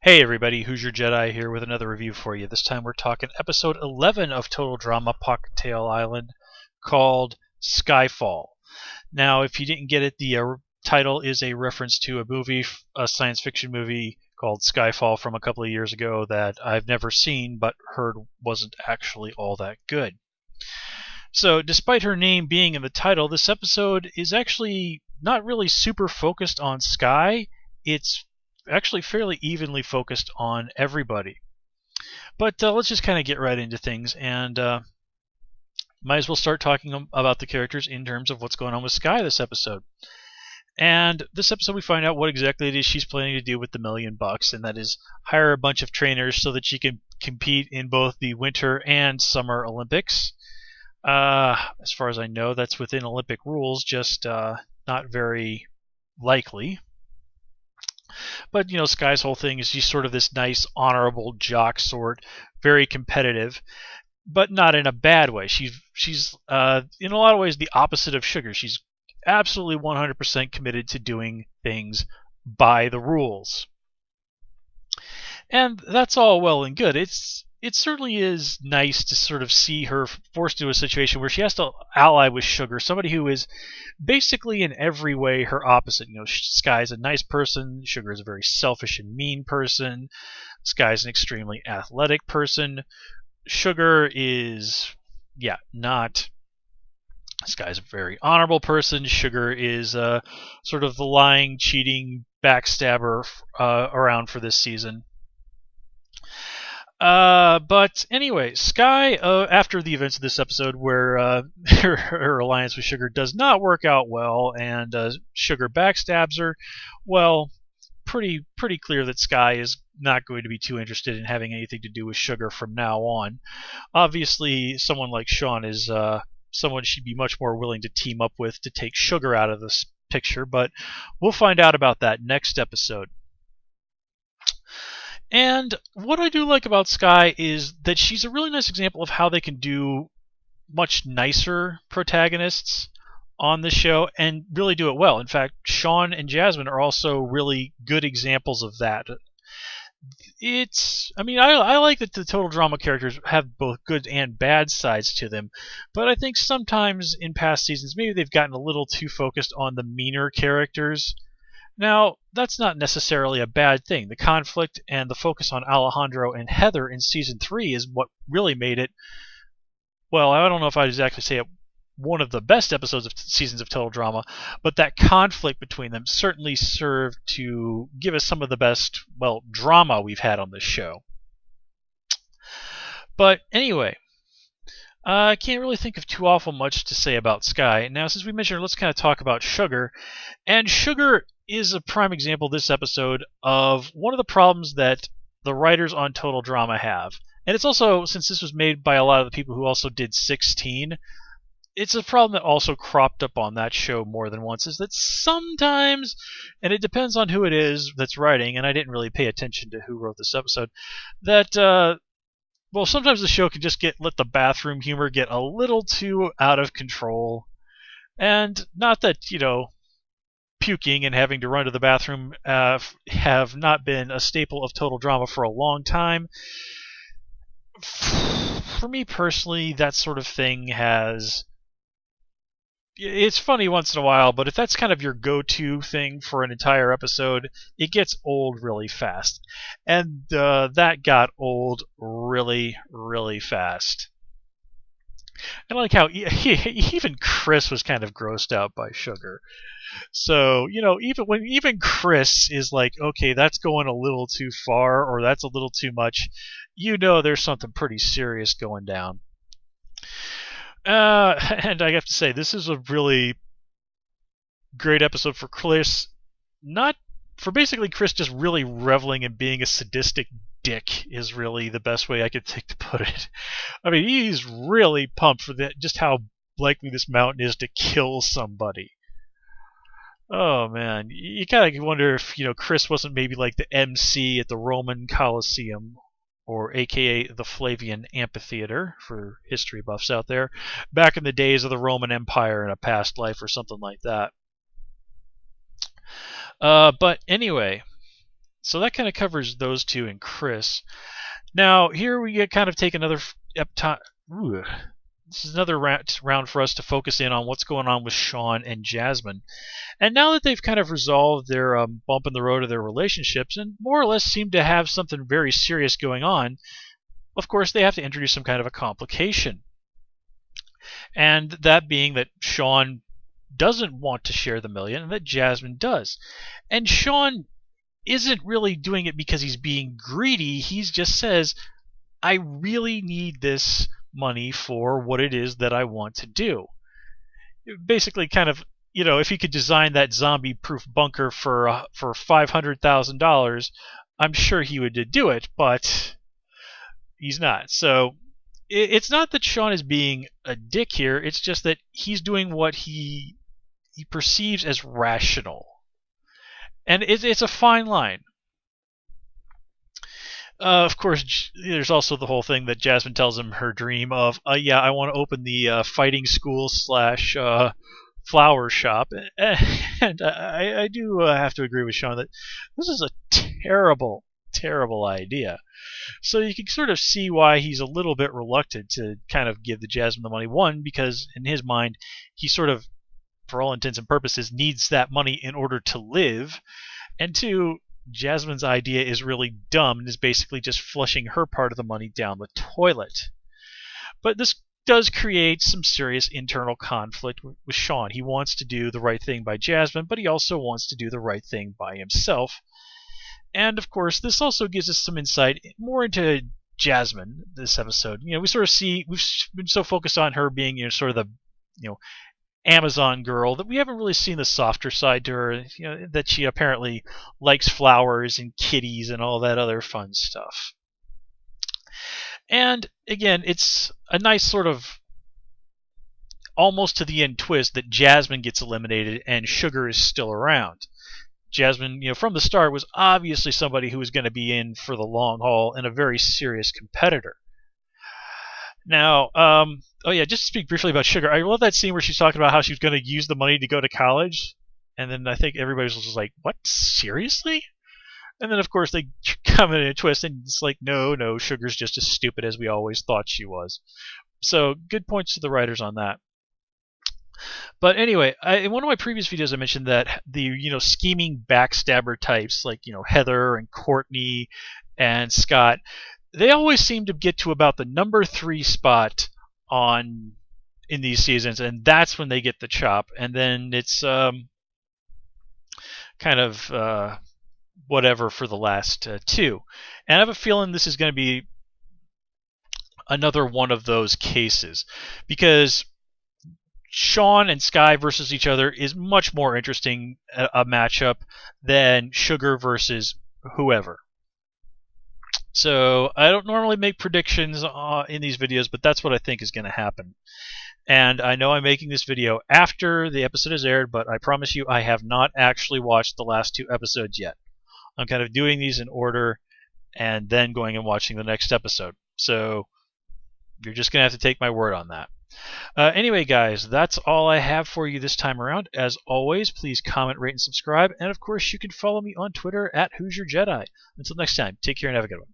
Hey everybody, Who's Your Jedi here with another review for you. This time we're talking episode 11 of Total Drama Pahkitew Island called Skyfall. Now, if you didn't get it, the title is a reference to a movie, a science fiction movie called Skyfall from a couple of years ago that I've never seen but heard wasn't actually all that good. So, despite her name being in the title, this episode is actually not really super focused on Sky. It's actually fairly evenly focused on everybody. But let's just kind of get right into things, and might as well start talking about the characters in terms of what's going on with Sky this episode. And this episode we find out what exactly it is she's planning to do with the $1,000,000, and that is hire a bunch of trainers so that she can compete in both the Winter and Summer Olympics. As far as I know, that's within Olympic rules, just not very likely. But, Sky's whole thing is she's sort of this nice, honorable jock sort, very competitive, but not in a bad way. She's in a lot of ways the opposite of Sugar. She's absolutely 100% committed to doing things by the rules. And that's all well and good. It certainly is nice to sort of see her forced into a situation where she has to ally with Sugar, somebody who is basically in every way her opposite. Sky's a nice person, Sugar is a very selfish and mean person, Sky's an extremely athletic person, Sugar is, not. Sky's a very honorable person, Sugar is sort of the lying, cheating, backstabber around for this season. But anyway, Sky, after the events of this episode where her alliance with Sugar does not work out well and Sugar backstabs her, well, pretty clear that Sky is not going to be too interested in having anything to do with Sugar from now on. Obviously, someone like Sean is someone she'd be much more willing to team up with to take Sugar out of this picture, but we'll find out about that next episode. And what I do like about Sky is that she's a really nice example of how they can do much nicer protagonists on the show and really do it well. In fact, Sean and Jasmine are also really good examples of that. I like that the Total Drama characters have both good and bad sides to them, but I think sometimes in past seasons maybe they've gotten a little too focused on the meaner characters. Now, that's not necessarily a bad thing. The conflict and the focus on Alejandro and Heather in Season 3 is what really made it, well, I don't know if I'd exactly say it one of the best episodes of seasons of Total Drama, but that conflict between them certainly served to give us some of the best, drama we've had on this show. But anyway, I can't really think of too awful much to say about Sky. Now, since we mentioned her, let's kind of talk about Sugar. And Sugar is a prime example this episode of one of the problems that the writers on Total Drama have. And it's also, since this was made by a lot of the people who also did 16, it's a problem that also cropped up on that show more than once, is that sometimes, and it depends on who it is that's writing, and I didn't really pay attention to who wrote this episode, that sometimes the show can just let the bathroom humor get a little too out of control. And not that, puking and having to run to the bathroom have not been a staple of Total Drama for a long time. For me personally, that sort of thing it's funny once in a while, but if that's kind of your go-to thing for an entire episode, it gets old really fast. And that got old really, really fast. I like how even Chris was kind of grossed out by Sugar. So, even Chris is like, okay, that's going a little too far, or that's a little too much, there's something pretty serious going down. And I have to say, this is a really great episode for Chris. Not for basically Chris just really reveling in being a sadistic dick is really the best way I could think to put it. I mean, he's really pumped for that, just how likely this mountain is to kill somebody. Oh man, you kind of wonder if Chris wasn't maybe like the MC at the Roman Colosseum, or aka the Flavian Amphitheater for history buffs out there, back in the days of the Roman Empire in a past life or something like that. But anyway, So that kind of covers those two and Chris. Now here we get kind of take another this is another round for us to focus in on what's going on with Sean and Jasmine. And now that they've kind of resolved their bump in the road of their relationships and more or less seem to have something very serious going on, of course they have to introduce some kind of a complication. And that being that Sean doesn't want to share the million and that Jasmine does. And Sean isn't really doing it because he's being greedy. He just says, I really need this money for what it is that I want to do. Basically, kind of, if he could design that zombie-proof bunker for $500,000, I'm sure he would do it, but he's not. So it's not that Sean is being a dick here. It's just that he's doing what he perceives as rational. And it's a fine line. Of course, there's also the whole thing that Jasmine tells him her dream of, yeah, I want to open the fighting school / flower shop. And I do have to agree with Sean that this is a terrible, terrible idea. So you can sort of see why he's a little bit reluctant to kind of give the Jasmine the money. One, because in his mind, he sort of, for all intents and purposes, needs that money in order to live. And two, Jasmine's idea is really dumb and is basically just flushing her part of the money down the toilet. But this does create some serious internal conflict with Sean. He wants to do the right thing by Jasmine, but he also wants to do the right thing by himself. And of course, this also gives us some insight more into Jasmine this episode. We sort of see, we've been so focused on her being sort of the Amazon girl that we haven't really seen the softer side to her, that she apparently likes flowers and kitties and all that other fun stuff. And again, it's a nice sort of almost to the end twist that Jasmine gets eliminated and Sugar is still around. Jasmine, from the start, was obviously somebody who was going to be in for the long haul and a very serious competitor. Now, just to speak briefly about Sugar, I love that scene where she's talking about how she's going to use the money to go to college, and then I think everybody's just like, what, seriously? And then, of course, they come in a twist, and it's like, no, Sugar's just as stupid as we always thought she was. So, good points to the writers on that. But anyway, in one of my previous videos I mentioned that the scheming backstabber types like Heather and Courtney and Scott, they always seem to get to about the number 3 spot in these seasons, and that's when they get the chop. And then it's kind of whatever for the last 2. And I have a feeling this is going to be another one of those cases, because Sean and Sky versus each other is much more interesting a matchup than Sugar versus whoever. So I don't normally make predictions in these videos, but that's what I think is going to happen. And I know I'm making this video after the episode is aired, but I promise you I have not actually watched the last 2 episodes yet. I'm kind of doing these in order and then going and watching the next episode. So you're just going to have to take my word on that. Anyway, guys, that's all I have for you this time around. As always, please comment, rate, and subscribe. And of course, you can follow me on Twitter at Who's Your Jedi. Until next time, take care and have a good one.